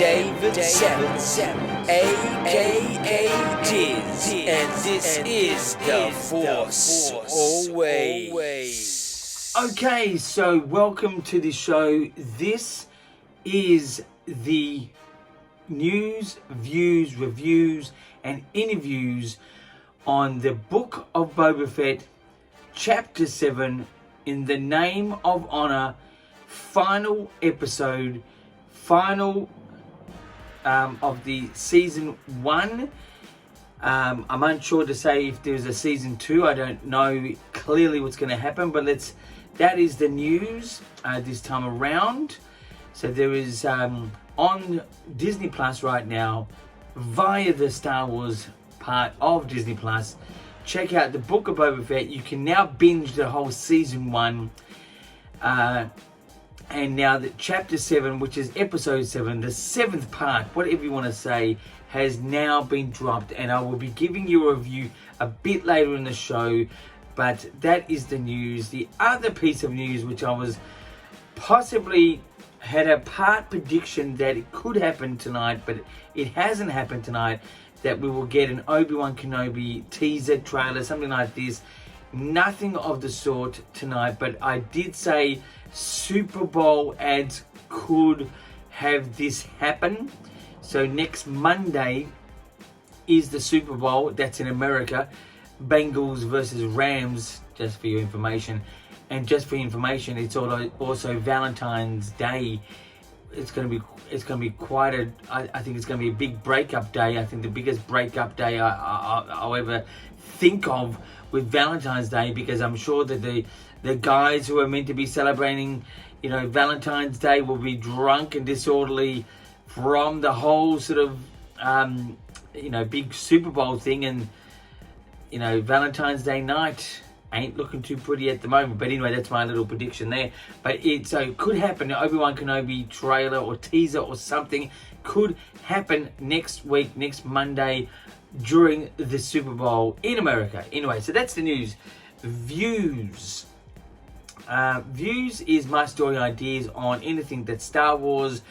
David Seven, aka Diz, and this is The Force Always. Okay, so welcome to the show. This is the news, views, reviews, and interviews on the Book of Boba Fett, Chapter 7, In the Name of Honor, final episode, final of the season 1. I'm unsure to say if there's a season 2. I don't know clearly what's going to happen, but that is the news this time around. So there is on Disney Plus right now, via the Star Wars part of Disney Plus, check out the Book of Boba Fett. You can now binge the whole season 1. And now that Chapter 7, which is Episode 7, the 7th part, whatever you want to say, has now been dropped. And I will be giving you a review a bit later in the show. But that is the news. The other piece of news, which I was possibly had a part prediction that it could happen tonight, but it hasn't happened tonight, that we will get an Obi-Wan Kenobi teaser trailer, something like this. Nothing of the sort tonight, but I did say Super Bowl ads could have this happen. So next Monday is the Super Bowl. That's in America. Bengals versus Rams, just for your information. And just for your information, it's also Valentine's Day. It's going to be quite a. I think it's going to be a big breakup day. I think the biggest breakup day I'll ever think of with Valentine's Day, because I'm sure that the guys who are meant to be celebrating, Valentine's Day will be drunk and disorderly from the whole sort of, big Super Bowl thing, and Valentine's Day night ain't looking too pretty at the moment. But anyway, that's my little prediction there. But it could happen. Obi-Wan Kenobi trailer or teaser or something could happen next week, next Monday, during the Super Bowl in America. Anyway, so that's the news. Views. Views is my story ideas on anything that's Star Wars.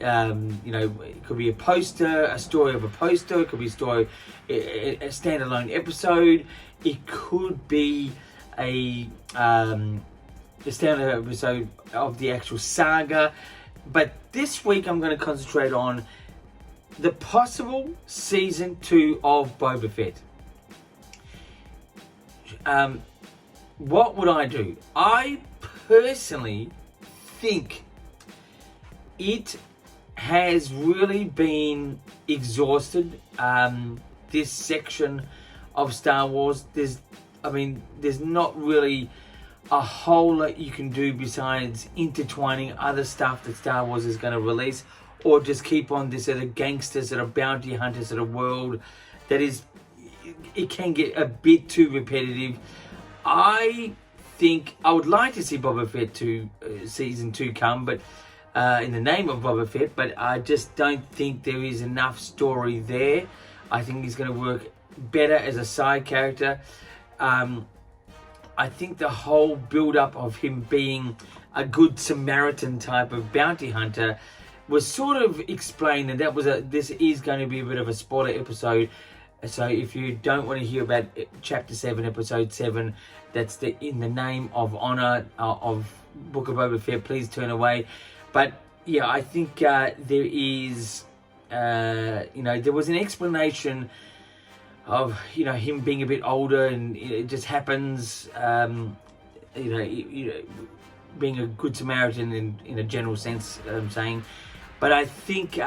It could be a poster, a story of a poster. It could be a story, a standalone episode. It could be a standalone episode of the actual saga. But this week I'm going to concentrate on the possible season 2 of Boba Fett. What would I do? I personally think it has really been exhausted, this section of Star Wars. There's not really a whole lot you can do besides intertwining other stuff that Star Wars is going to release, or just keep on this sort of gangsters, sort of bounty hunters sort of world that is, it can get a bit too repetitive. I think I would like to see Boba Fett season 2 come, but in the name of Boba Fett, but I just don't think there is enough story there. I think he's going to work better as a side character. I think the whole build-up of him being a good Samaritan type of bounty hunter was sort of explained, and this is going to be a bit of a spoiler episode. So if you don't want to hear about Chapter 7, Episode 7, that's in the name of honor of Book of Boba Fett, please turn away. But yeah, I think there is, there was an explanation of, him being a bit older, and it just happens, being a good Samaritan in a general sense, I'm saying. But I think,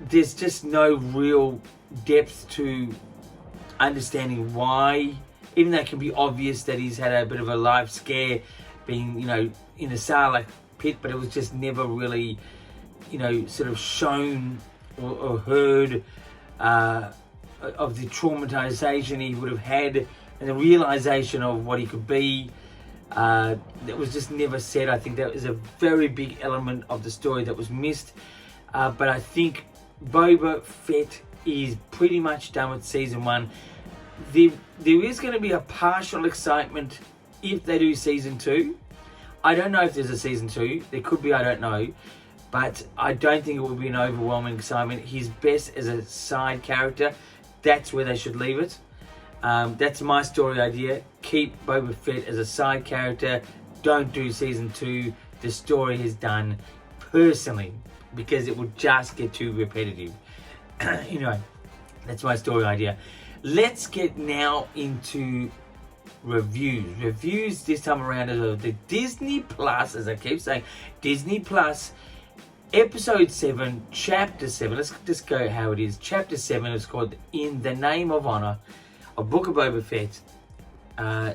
there's just no real depth to understanding why, even though it can be obvious that he's had a bit of a life scare being, in a Sarlacc pit, but it was just never really, sort of shown or heard of the traumatization he would have had and the realization of what he could be. That was just never said. I think that was a very big element of the story that was missed. But I think Boba Fett is pretty much done with season 1. There is going to be a partial excitement if they do season 2. I don't know if there's a season 2. There could be, I don't know. But I don't think it would be an overwhelming excitement. He's best as a side character. That's where they should leave it. That's my story idea. Keep Boba Fett as a side character. Don't do season 2. The story is done personally, because it would just get too repetitive. That's my story idea. Let's get now into reviews this time around of the Disney Plus, as I keep saying, Disney Plus episode 7, chapter 7. Let's just go how it is. Chapter 7 is called In the Name of Honor, a Book of Boba Fett.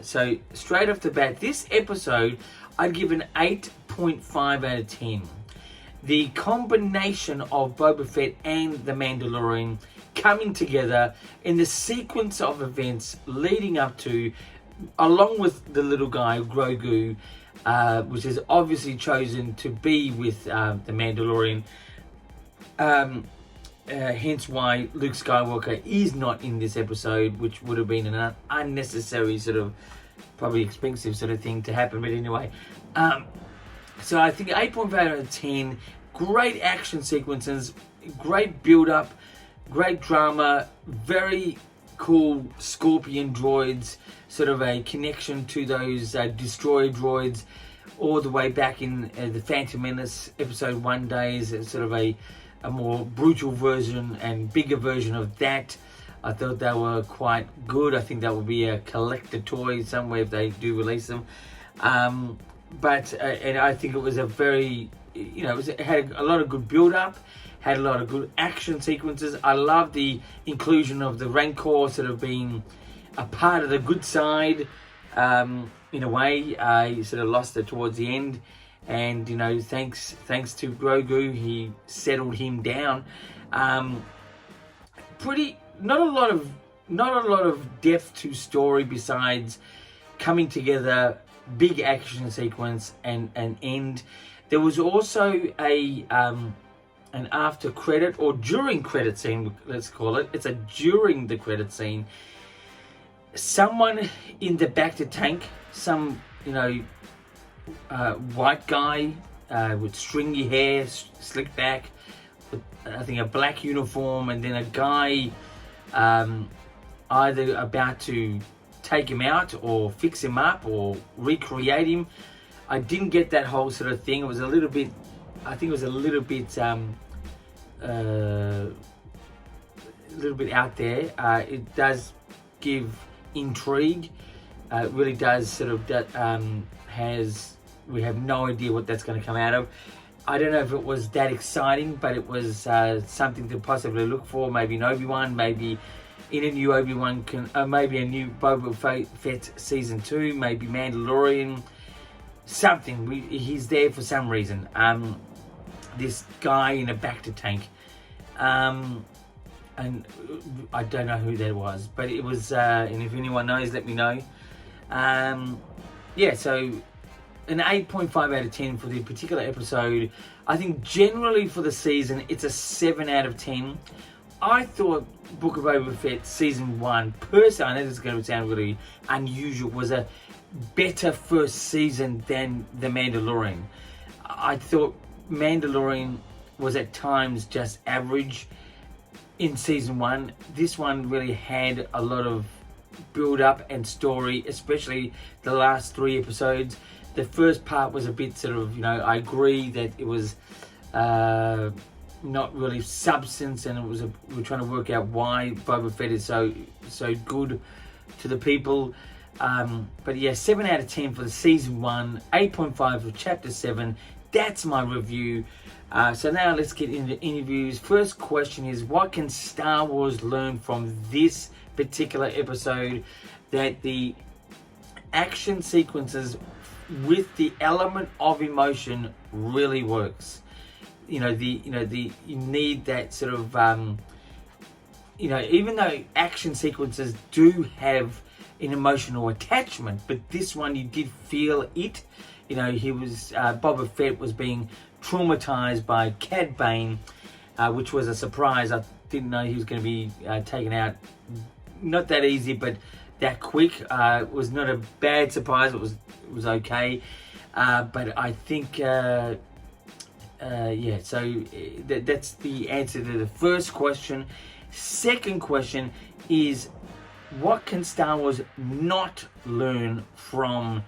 So straight off the bat, this episode I'd give an 8.5 out of 10. The combination of Boba Fett and the Mandalorian coming together in the sequence of events leading up to, along with the little guy Grogu, which is obviously chosen to be with the Mandalorian. Hence why Luke Skywalker is not in this episode, which would have been an unnecessary sort of, probably expensive sort of thing to happen. But anyway, so I think 8.5 out of 10. Great action sequences, great build-up, great drama, very cool Scorpion droids, sort of a connection to those destroyer droids all the way back in the Phantom Menace episode 1 days. It's sort of a more brutal version and bigger version of that. I thought they were quite good. I think that would be a collector toy somewhere if they do release them. But I think it was a very, it had a lot of good build-up, had a lot of good action sequences. I love the inclusion of the Rancor sort of being a part of the good side, in a way. He sort of lost it towards the end, and thanks to Grogu, he settled him down. Not a lot of depth to story besides coming together, big action sequence and end. There was also an after credit or during credit scene, let's call it. It's a during the credit scene. Someone in the back to tank, some white guy with stringy hair, slicked back, with, I think, a black uniform, and then a guy either about to take him out or fix him up or recreate him. I didn't get that whole sort of thing. It was a little bit, I think it was a little bit out there. It does give intrigue. It really does sort of, we have no idea what that's going to come out of. I don't know if it was that exciting, but it was something to possibly look for. Maybe an Obi-Wan, maybe in a new Obi-Wan, maybe a new Boba Fett season 2, maybe Mandalorian, something. He's there for some reason. This guy in a Bacta tank, and I don't know who that was, but it was. And if anyone knows, let me know. Yeah, so an 8.5 out of 10 for the particular episode. I think generally for the season, it's a 7 out of 10. I thought Book of Boba Fett season 1, personally, I know this is going to sound really unusual, was a better first season than The Mandalorian. I thought Mandalorian was at times just average in season 1. This one really had a lot of build up and story, especially the last 3 episodes. The first part was a bit sort of, I agree that it was not really substance, and we're trying to work out why Boba Fett is so good to the people. But yeah, 7 out of 10 for the season 1, 8.5 for chapter 7. That's my review. So now let's get into interviews. First question is, what can Star Wars learn from this particular episode that the action sequences with the element of emotion really works? You need that sort of even though action sequences do have an emotional attachment, but this one you did feel it. He was Boba Fett was being traumatized by Cad Bane, which was a surprise. I didn't know he was going to be taken out not that easy, but that quick. It was not a bad surprise. It was okay. But I think, yeah, so that's the answer to the first question. Second question is, what can Star Wars not learn from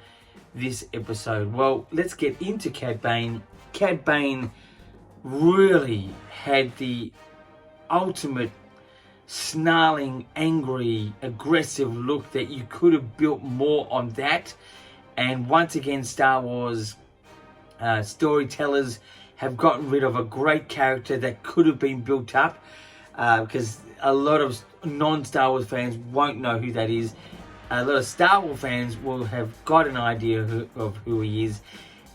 this episode? Well, let's get into Cad Bane. Cad Bane really had the ultimate snarling, angry, aggressive look that you could have built more on that. And once again, Star Wars storytellers have gotten rid of a great character that could have been built up, because a lot of non-Star Wars fans won't know who that is. A lot of Star Wars fans will have got an idea of who he is,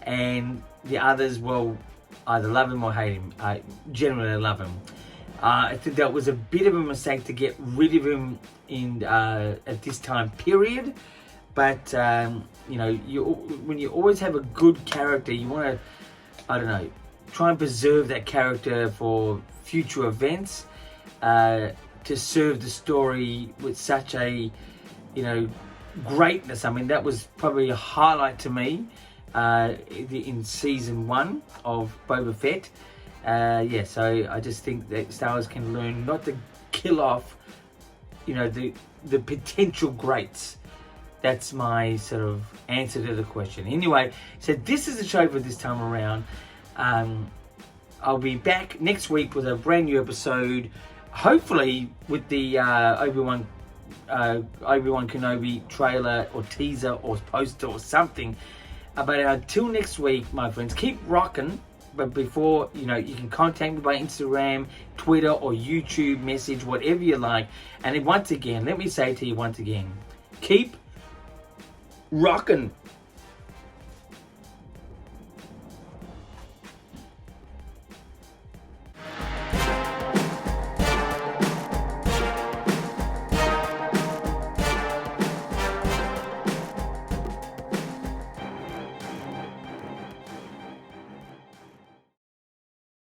and the others will either love him or hate him. Generally love him. I think that was a bit of a mistake to get rid of him in at this time period. But you know, when you always have a good character, you want to, I don't know, try and preserve that character for future events, to serve the story with such a, you know, greatness. I mean, that was probably a highlight to me in season 1 of Boba Fett. Yeah, so I just think that Star Wars can learn not to kill off, you know, the potential greats. That's my sort of answer to the question. Anyway, so this is the show for this time around. I'll be back next week with a brand new episode, hopefully with the Obi-Wan Kenobi trailer or teaser or poster or something. But until next week, my friends, keep rocking. But before, you know, you can contact me by Instagram, Twitter, or YouTube message, whatever you like. And then once again, let me say to you once again, keep rocking.